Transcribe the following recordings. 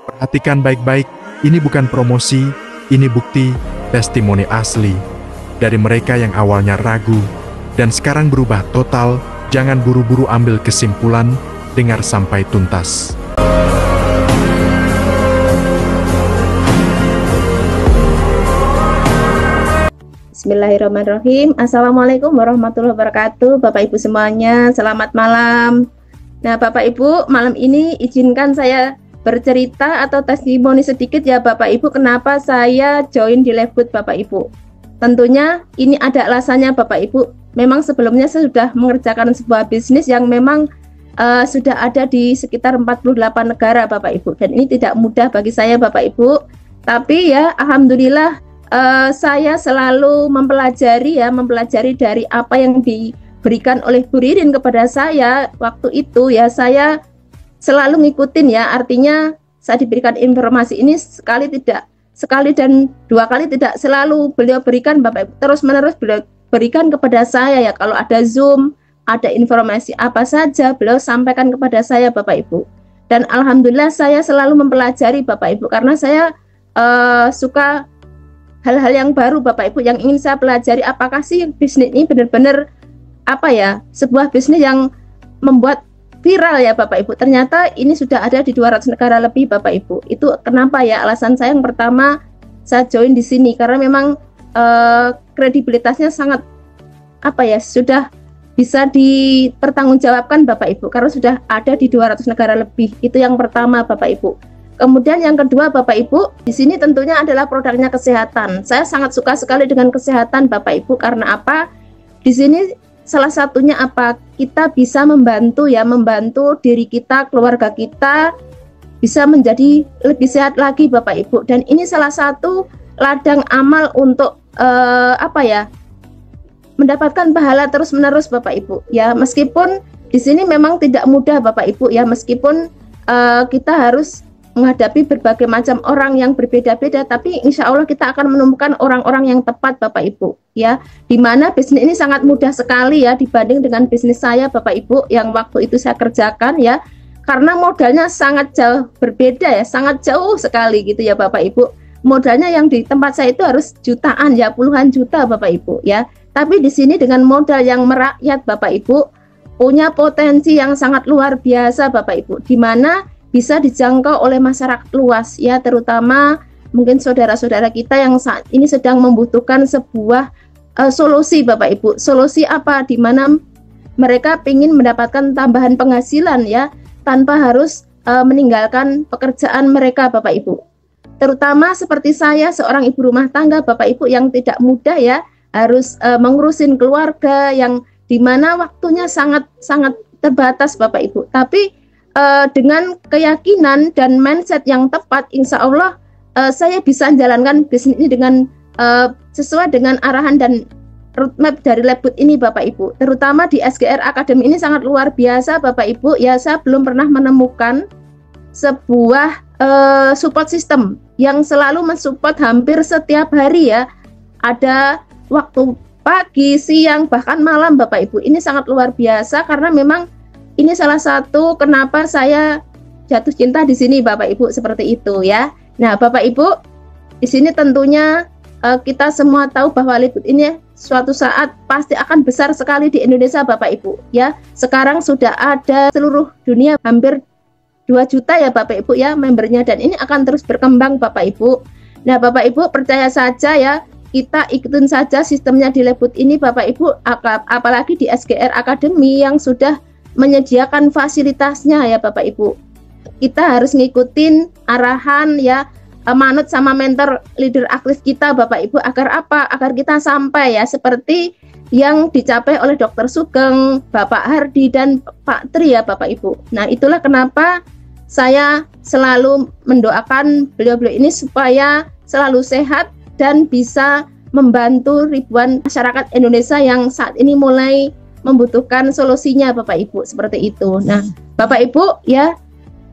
Perhatikan baik-baik, ini bukan promosi, ini bukti testimoni asli dari mereka yang awalnya ragu dan sekarang berubah total. Jangan buru-buru ambil kesimpulan, dengar sampai tuntas. Bismillahirrahmanirrahim. Assalamualaikum warahmatullahi wabarakatuh. Bapak Ibu semuanya, selamat malam. Nah Bapak Ibu, malam ini izinkan saya bercerita atau testimoni sedikit ya Bapak Ibu, kenapa saya join di Lifegood Bapak Ibu. Tentunya ini ada alasannya Bapak Ibu. Memang sebelumnya saya sudah mengerjakan sebuah bisnis yang memang sudah ada di sekitar 48 negara Bapak Ibu. Dan ini tidak mudah bagi saya Bapak Ibu. Tapi ya Alhamdulillah saya selalu mempelajari dari apa yang diberikan oleh Bu Ririn kepada saya waktu itu ya, saya selalu ngikutin ya. Artinya saya diberikan informasi ini sekali dan dua kali tidak, selalu beliau berikan Bapak Ibu, terus menerus beliau berikan kepada saya ya. Kalau ada Zoom, ada informasi apa saja beliau sampaikan kepada saya Bapak Ibu. Dan Alhamdulillah saya selalu mempelajari Bapak Ibu, karena saya suka hal-hal yang baru Bapak Ibu, yang ingin saya pelajari. Apakah sih bisnis ini benar-benar sebuah bisnis yang membuat viral ya Bapak Ibu. Ternyata ini sudah ada di 200 negara lebih Bapak Ibu. Itu kenapa ya alasan saya yang pertama saya join di sini, karena memang kredibilitasnya sangat sudah bisa dipertanggungjawabkan Bapak Ibu, karena sudah ada di 200 negara lebih. Itu yang pertama Bapak Ibu. Kemudian yang kedua Bapak Ibu, di sini tentunya adalah produknya kesehatan. Saya sangat suka sekali dengan kesehatan Bapak Ibu, karena apa? Di sini salah satunya kita bisa membantu diri kita, keluarga kita bisa menjadi lebih sehat lagi Bapak Ibu. Dan ini salah satu ladang amal untuk mendapatkan pahala terus-menerus Bapak Ibu. Ya, meskipun di sini memang tidak mudah Bapak Ibu ya, meskipun kita harus menghadapi berbagai macam orang yang berbeda-beda, tapi insya Allah kita akan menemukan orang-orang yang tepat Bapak Ibu ya. Dimana bisnis ini sangat mudah sekali ya dibanding dengan bisnis saya Bapak Ibu yang waktu itu saya kerjakan ya, karena modalnya sangat jauh berbeda ya, sangat jauh sekali gitu ya Bapak Ibu. Modalnya yang di tempat saya itu harus jutaan ya, puluhan juta Bapak Ibu ya. Tapi di sini dengan modal yang merakyat Bapak Ibu, punya potensi yang sangat luar biasa Bapak Ibu, di mana bisa dijangkau oleh masyarakat luas ya, terutama mungkin saudara-saudara kita yang saat ini sedang membutuhkan sebuah solusi Bapak Ibu. Solusi apa? Di mana mereka ingin mendapatkan tambahan penghasilan ya, tanpa harus meninggalkan pekerjaan mereka Bapak Ibu. Terutama seperti saya, seorang ibu rumah tangga Bapak Ibu, yang tidak mudah ya, harus mengurusin keluarga yang dimana waktunya sangat terbatas Bapak Ibu. Tapi dengan keyakinan dan mindset yang tepat, insya Allah saya bisa menjalankan bisnis ini dengan sesuai dengan arahan dan roadmap dari Lifegood ini Bapak Ibu. Terutama di SGR Academy ini sangat luar biasa Bapak Ibu ya. Saya belum pernah menemukan sebuah support system yang selalu mensupport hampir setiap hari ya. Ada waktu pagi, siang, bahkan malam Bapak Ibu. Ini sangat luar biasa, karena memang ini salah satu kenapa saya jatuh cinta di sini Bapak Ibu, seperti itu ya. Nah Bapak Ibu, di sini tentunya kita semua tahu bahwa Lifegood ini suatu saat pasti akan besar sekali di Indonesia Bapak Ibu ya. Sekarang sudah ada seluruh dunia hampir 2 juta ya Bapak Ibu ya membernya, dan ini akan terus berkembang Bapak Ibu. Nah Bapak Ibu percaya saja ya, kita ikutin saja sistemnya di Lifegood ini Bapak Ibu, apalagi di SGR Academy yang sudah menyediakan fasilitasnya ya Bapak Ibu. Kita harus ngikutin arahan ya, manut sama mentor leader aktif kita Bapak Ibu, agar apa? Agar kita sampai ya seperti yang dicapai oleh Dr. Sugeng, Bapak Hardi dan Pak Tri ya Bapak Ibu. Nah itulah kenapa saya selalu mendoakan beliau-beliau ini supaya selalu sehat dan bisa membantu ribuan masyarakat Indonesia yang saat ini mulai membutuhkan solusinya Bapak Ibu, seperti itu. Nah Bapak Ibu ya,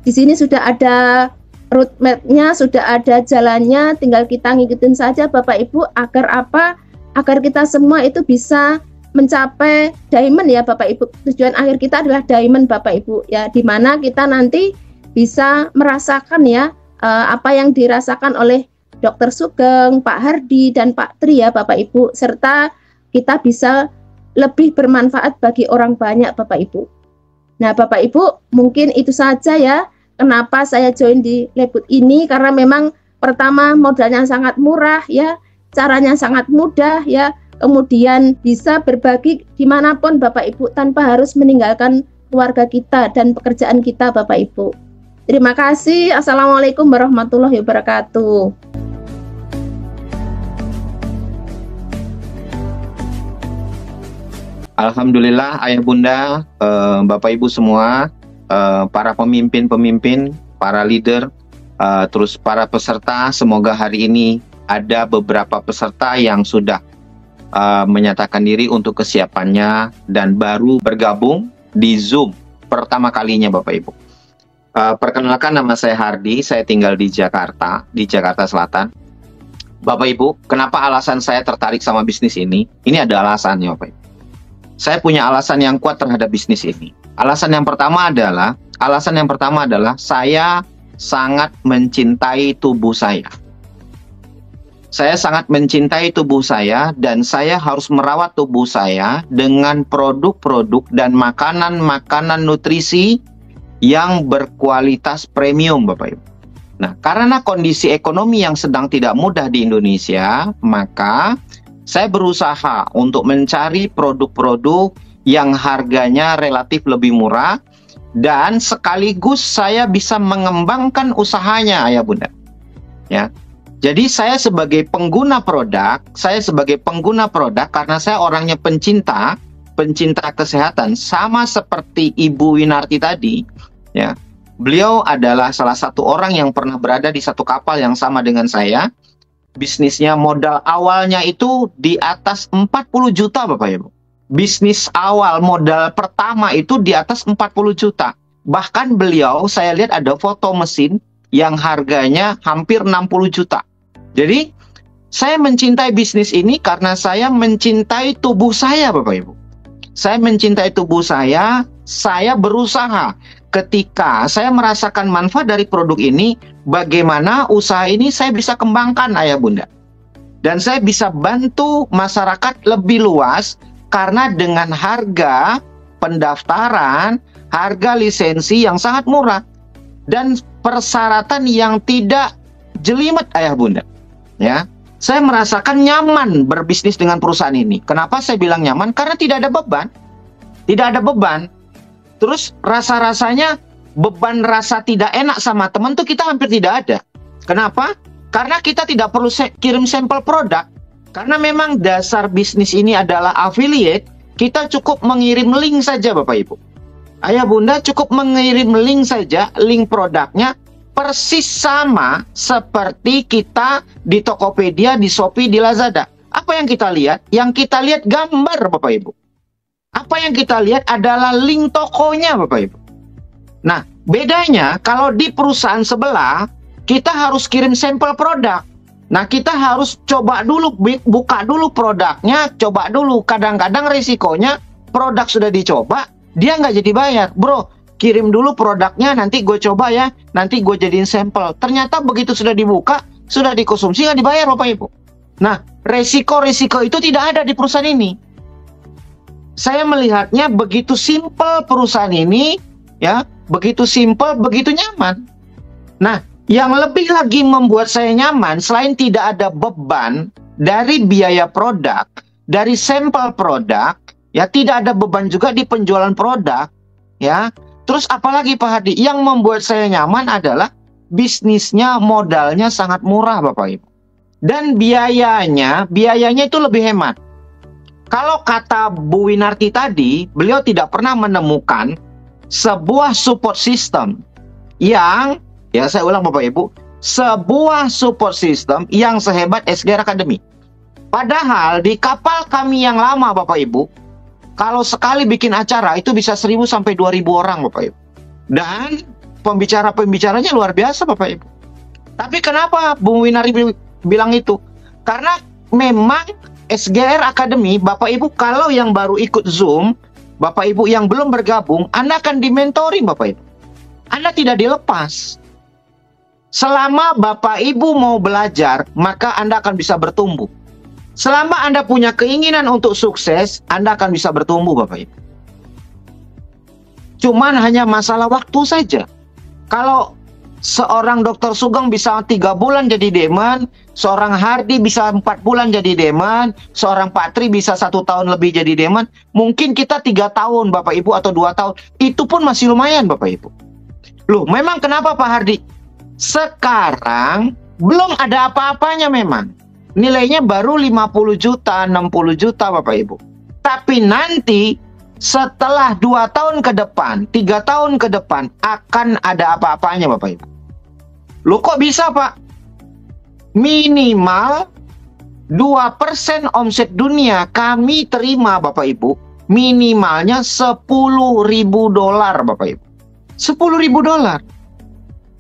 di sini sudah ada roadmap-nya, sudah ada jalannya, tinggal kita ngikutin saja Bapak Ibu, agar apa? Agar kita semua itu bisa mencapai diamond ya Bapak Ibu. Tujuan akhir kita adalah diamond Bapak Ibu ya, dimana kita nanti bisa merasakan ya apa yang dirasakan oleh Dr. Sugeng, Pak Hardi, dan Pak Tri ya Bapak Ibu, serta kita bisa lebih bermanfaat bagi orang banyak Bapak Ibu. Nah Bapak Ibu, mungkin itu saja ya kenapa saya join di Lebut ini, karena memang pertama modalnya sangat murah ya, caranya sangat mudah ya, kemudian bisa berbagi dimanapun Bapak Ibu tanpa harus meninggalkan keluarga kita dan pekerjaan kita Bapak Ibu. Terima kasih. Assalamualaikum warahmatullahi wabarakatuh. Alhamdulillah Ayah Bunda, Bapak Ibu semua, para pemimpin-pemimpin, para leader, terus para peserta, semoga hari ini ada beberapa peserta yang sudah menyatakan diri untuk kesiapannya dan baru bergabung di Zoom pertama kalinya Bapak Ibu. Perkenalkan, nama saya Hardi, saya tinggal di Jakarta Selatan. Bapak Ibu, kenapa alasan saya tertarik sama bisnis ini? Ini ada alasannya Bapak Ibu. Saya punya alasan yang kuat terhadap bisnis ini. Alasan yang pertama adalah saya sangat mencintai tubuh saya. Saya sangat mencintai tubuh saya dan saya harus merawat tubuh saya dengan produk-produk dan makanan-makanan nutrisi yang berkualitas premium Bapak Ibu. Nah, karena kondisi ekonomi yang sedang tidak mudah di Indonesia, maka saya berusaha untuk mencari produk-produk yang harganya relatif lebih murah dan sekaligus saya bisa mengembangkan usahanya Ayah Bunda. Ya. Jadi saya sebagai pengguna produk karena saya orangnya pencinta kesehatan, sama seperti Ibu Winarti tadi, ya. Beliau adalah salah satu orang yang pernah berada di satu kapal yang sama dengan saya. Bisnisnya modal awalnya itu di atas 40 juta Bapak Ibu. Bisnis awal modal pertama itu di atas 40 juta. Bahkan beliau, saya lihat ada foto mesin yang harganya hampir 60 juta. Jadi, saya mencintai bisnis ini karena saya mencintai tubuh saya, Bapak Ibu. Saya mencintai tubuh saya berusaha. Ketika saya merasakan manfaat dari produk ini, bagaimana usaha ini saya bisa kembangkan, Ayah Bunda. Dan saya bisa bantu masyarakat lebih luas, karena dengan harga pendaftaran, harga lisensi yang sangat murah, dan persyaratan yang tidak jelimet, Ayah Bunda. Ya, saya merasakan nyaman berbisnis dengan perusahaan ini. Kenapa saya bilang nyaman? Karena tidak ada beban. Tidak ada beban. Terus rasa-rasanya beban rasa tidak enak sama teman tuh kita hampir tidak ada. Kenapa? Karena kita tidak perlu kirim sampel produk. Karena memang dasar bisnis ini adalah affiliate, kita cukup mengirim link saja Bapak Ibu. Ayah Bunda cukup mengirim link saja, link produknya persis sama seperti kita di Tokopedia, di Shopee, di Lazada. Apa yang kita lihat? Yang kita lihat gambar Bapak Ibu. Apa yang kita lihat adalah link tokonya Bapak Ibu. Nah, bedanya kalau di perusahaan sebelah, kita harus kirim sampel produk. Nah, kita harus coba dulu, buka dulu produknya, coba dulu. Kadang-kadang risikonya produk sudah dicoba, dia nggak jadi bayar. Bro, kirim dulu produknya, nanti gue coba ya, nanti gue jadiin sampel. Ternyata begitu sudah dibuka, sudah dikonsumsi, nggak dibayar Bapak Ibu. Nah, resiko-resiko itu tidak ada di perusahaan ini. Saya melihatnya begitu simpel perusahaan ini, ya, begitu simpel, begitu nyaman. Nah, yang lebih lagi membuat saya nyaman, selain tidak ada beban dari biaya produk, dari sampel produk, ya, tidak ada beban juga di penjualan produk, ya. Terus apalagi Pak Hadi, yang membuat saya nyaman adalah bisnisnya modalnya sangat murah Bapak Ibu. Dan biayanya itu lebih hemat. Kalau kata Bu Winarti tadi, beliau tidak pernah menemukan sebuah support system yang, ya saya ulang Bapak Ibu, sebuah support system yang sehebat SGR Academy. Padahal di kapal kami yang lama Bapak Ibu, kalau sekali bikin acara itu bisa 1.000 sampai 2.000 orang Bapak Ibu. Dan pembicaranya luar biasa Bapak Ibu. Tapi kenapa Bu Winarti bilang itu? Karena memang SGR Academy, Bapak Ibu kalau yang baru ikut Zoom, Bapak Ibu yang belum bergabung, Anda akan dimentoring Bapak Ibu. Anda tidak dilepas. Selama Bapak Ibu mau belajar, maka Anda akan bisa bertumbuh. Selama Anda punya keinginan untuk sukses, Anda akan bisa bertumbuh, Bapak Ibu. Cuman hanya masalah waktu saja. Kalau seorang Dr. Sugeng bisa 3 bulan jadi Deman, seorang Hardi bisa 4 bulan jadi Deman, seorang Pak Tri bisa 1 tahun lebih jadi Deman, mungkin kita 3 tahun, Bapak Ibu, atau 2 tahun. Itu pun masih lumayan, Bapak Ibu. Loh, memang kenapa Pak Hardi? Sekarang belum ada apa-apanya memang. Nilainya baru 50 juta, 60 juta Bapak Ibu. Tapi nanti setelah 2 tahun ke depan, 3 tahun ke depan akan ada apa-apanya Bapak Ibu. Loh kok bisa Pak? Minimal 2% omset dunia kami terima Bapak Ibu. Minimalnya $10.000 Bapak Ibu. $10.000.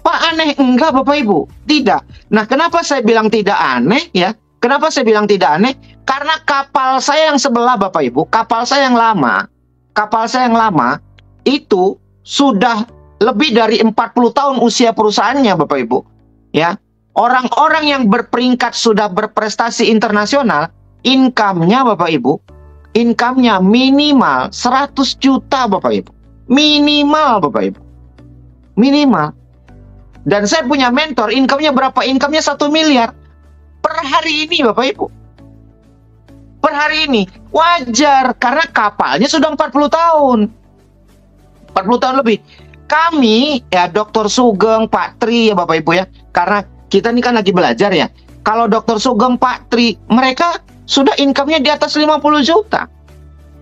Pak, aneh enggak Bapak Ibu? Tidak. Nah, kenapa saya bilang tidak aneh ya? Kenapa saya bilang tidak aneh? Karena kapal saya yang sebelah Bapak Ibu, kapal saya yang lama itu sudah lebih dari 40 tahun usia perusahaannya Bapak Ibu. Ya. Orang-orang yang berperingkat sudah berprestasi internasional, income-nya Bapak Ibu, income-nya minimal 100 juta Bapak Ibu. Minimal Bapak Ibu. Minimal. Dan saya punya mentor, income-nya berapa? Income-nya 1 miliar. Per hari ini Bapak Ibu. Per hari ini. Wajar, karena kapalnya sudah 40 tahun. 40 tahun lebih. Kami, ya Dr. Sugeng, Pak Tri ya Bapak Ibu ya. Karena kita ini kan lagi belajar ya. Kalau Dr. Sugeng, Pak Tri, mereka sudah income-nya di atas 50 juta.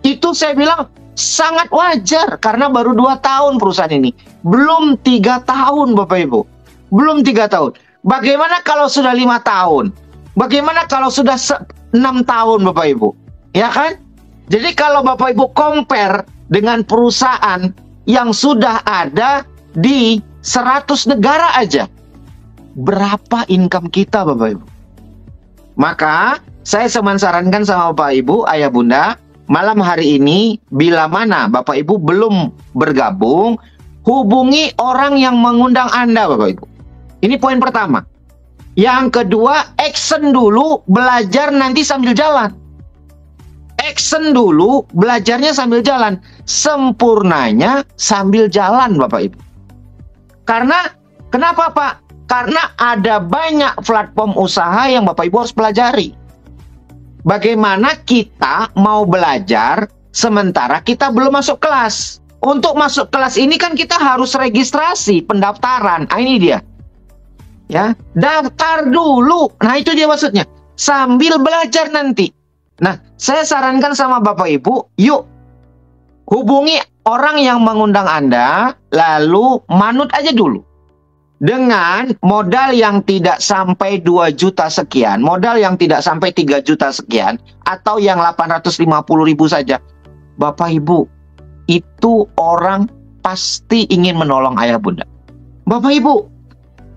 Itu saya bilang sangat wajar. Karena baru 2 tahun perusahaan ini. Belum 3 tahun Bapak Ibu. Belum 3 tahun. Bagaimana kalau sudah 5 tahun? Bagaimana kalau sudah 6 tahun Bapak Ibu? Ya kan? Jadi kalau Bapak Ibu compare dengan perusahaan yang sudah ada di 100 negara aja. Berapa income kita Bapak Ibu? Maka saya sarankan sama Bapak Ibu, Ayah Bunda, malam hari ini bila mana Bapak Ibu belum bergabung, hubungi orang yang mengundang Anda Bapak Ibu. Ini poin pertama. Yang kedua, action dulu, belajar nanti sambil jalan. Action dulu, belajarnya sambil jalan. Sempurnanya sambil jalan, Bapak Ibu. Karena, kenapa Pak? Karena ada banyak platform usaha yang Bapak Ibu harus pelajari. Bagaimana kita mau belajar sementara kita belum masuk kelas. Untuk masuk kelas ini kan kita harus registrasi, pendaftaran. Nah, ini dia. Ya, daftar dulu. Nah, itu dia maksudnya. Sambil belajar nanti. Nah, saya sarankan sama Bapak Ibu, yuk hubungi orang yang mengundang Anda, lalu manut aja dulu. Dengan modal yang tidak sampai 2 juta sekian, modal yang tidak sampai 3 juta sekian, atau yang 850.000 saja. Bapak Ibu, itu orang pasti ingin menolong Ayah Bunda. Bapak Ibu,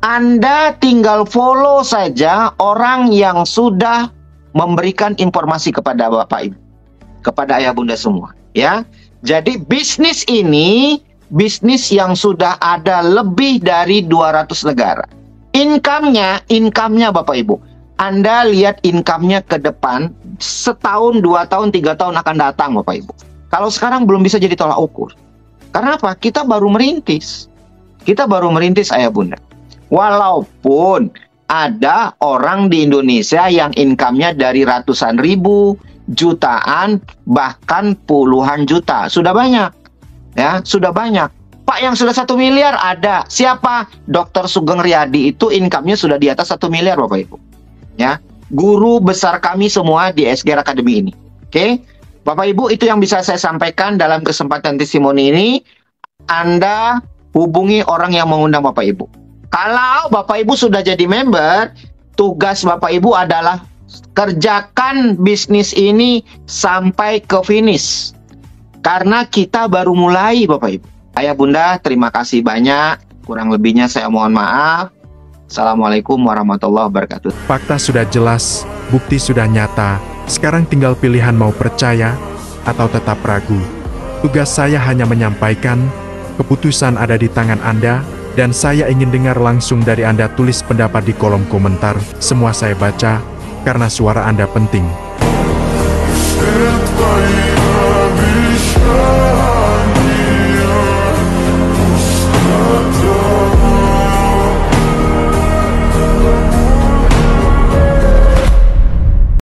Anda tinggal follow saja orang yang sudah memberikan informasi kepada Bapak Ibu, kepada Ayah Bunda semua, ya. Jadi bisnis ini bisnis yang sudah ada lebih dari 200 negara. Income-nya Bapak Ibu. Anda lihat income-nya ke depan, setahun, 2 tahun, 3 tahun akan datang Bapak Ibu. Kalau sekarang belum bisa jadi tolak ukur. Karena apa? Kita baru merintis. Kita baru merintis Ayah Bunda. Walaupun ada orang di Indonesia yang income-nya dari ratusan ribu, jutaan, bahkan puluhan juta. Sudah banyak. Ya, sudah banyak. Pak, yang sudah 1 miliar ada. Siapa? Dr. Sugeng Riyadi itu income-nya sudah di atas 1 miliar Bapak Ibu. Ya, guru besar kami semua di SGR Academy ini. Oke? Bapak Ibu, itu yang bisa saya sampaikan dalam kesempatan testimoni ini. Anda hubungi orang yang mengundang Bapak Ibu. Kalau Bapak Ibu sudah jadi member, tugas Bapak Ibu adalah kerjakan bisnis ini sampai ke finish. Karena kita baru mulai Bapak Ibu. Ayah Bunda, terima kasih banyak. Kurang lebihnya saya mohon maaf. Assalamualaikum warahmatullahi wabarakatuh. Fakta sudah jelas, bukti sudah nyata. Sekarang tinggal pilihan mau percaya atau tetap ragu. Tugas saya hanya menyampaikan, keputusan ada di tangan Anda, Dan saya ingin dengar langsung dari Anda. Tulis pendapat di kolom komentar, semua saya baca, karena suara Anda penting. Svet,